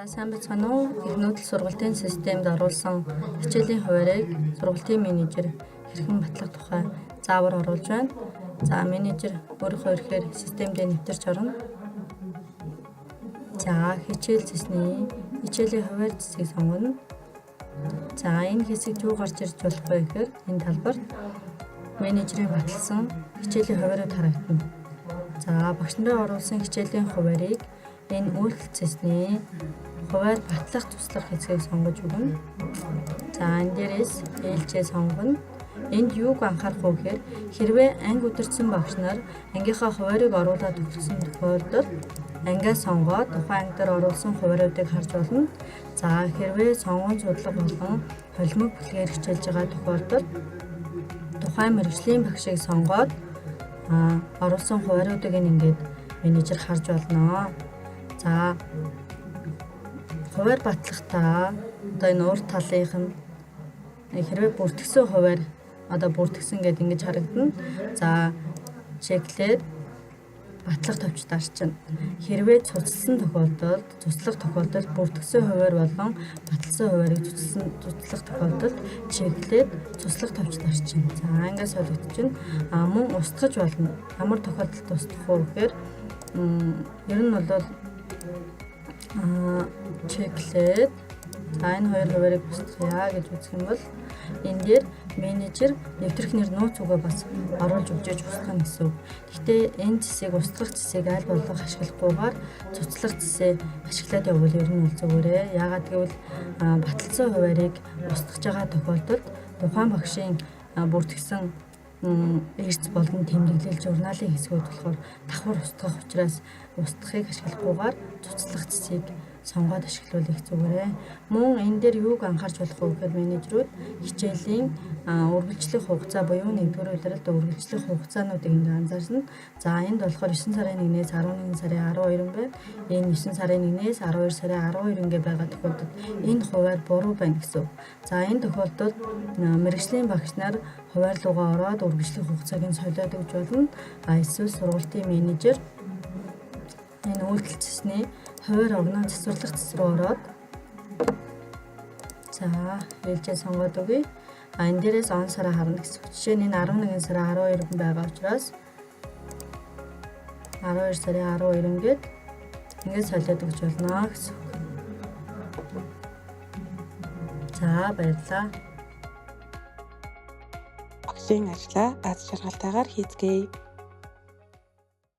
Сайн бацгаана уу? Их нүүдэл сургалтын системд оруулсан хичээлийн хуваарийг сургалтын менежер хэрхэн батлах тухай заавар оруулж байна. За менежер өөрийнхөө ихээр системд нэвтэрч орно. За хичээл зэсний хичээлийн хуваар зэсгийг сонгоно. За энэ хэсэгт юу гарч ирж болох вэ гэхээр энэ талбарт менежерийн баталсан хичээлийн хуваарийг харагдана. За багш нарын оруулсан хичээлийн хуваарийг энэ үйлдэлцэсний хуваар батлах туслах хэсгийг сонгож өгнө. За энэ дээрээс ээлжээ сонгоно. Энд юуг анхаарах вэ гэхээр хэрвээ анги удирдсан багш нар ангийнхаа хуваарийг оруулаад өгсөн тохиолдолд ангиа сонгоод тухайн анги дээр оруулсан хувааруудыг харж болно. За хэрвээ сонгон судлага болон холимог бүлгээр хичээлж байгаа тохиолдолд тухайн мэргэжлийн багшийг сонгоод оруулсан хувааруудыг ингээд менежер харж болно. За хуваар батлахдаа одоо энэ урд талынх нь хэрвээ бүртгэсэн хуваар одоо бүртгэсэн гэдэг ингэж харагдана. За чеклээд батлах төвчд арчна. Хэрвээ цуцлсан тохиолдолд бүртгэсэн хуваар болон баталсан хуваарыг цуцлах тохиолдолд чеклээд цуцлах төвчд арчна. За ангиас солигдчихна. Мөн устгаж болно. Ямар тохиолдолд устгах вэ гэхээр ер нь бол чеклээд за энэ хоёр хуваарийг устгая гэж үзэх юм бол энэ дээр менежер нэвтрхнэр нууц үгээ бас оруулж өгч устгах гэсэн үг. Гэхдээ энэ зэсийг устгах зэсийг аль болох ашиглахгүйгээр цуцлах зэсээ ашиглаад явбал ер нь бол зүгээрээ. Яагаад гэвэл баталсан хуваарийг устгаж байгаа тохиолдолд тухайн багшийн бүртгэсэн эрс болон тэмдэглэл журналын хэсгүүд болохоор давхар устгах учраас устгахыг ашиглахгүйгээр цуцлах зэсийг сонгоод ашиглуулах зүгээрээ. Мөн энэ дээр юуг анхаарч болох вэ гэхээр менежерүүд хичээлийн үргэлжлэх хугацаа буюу 1-р улиралд үргэлжлэх хугацаануудыг анзаарна. За энд болохоор 9 сарын 1-ээс 11 сарын 12 байна. Энэ 9 сарын 1-ээс 12 сарын 12 ингээ байгаа тохиолдолд энэ хуваар буруу байна гэсэн үг. За энэ тохиолдолд мэргэжлийн багш нар хуваар руугаа ороод үргэлжлэх хугацааг нь солиод өгч болно. Эсвэл сургалтын менежер энэ үйлдэлцэсний хуваар огноо засварлах цэс рүү ороод за ээлжээ сонгоод өгье. Энэ дээрээс он сараа харна гэсэн үг. Жишээ нь энэ 11 сарын 12 байгаа учраас 12 сарын 12 ингээд солиод өгч болно гэсэн үг. За баярлалаа. Багшийн ажлаа аз жаргалтайгаар хийцгээе.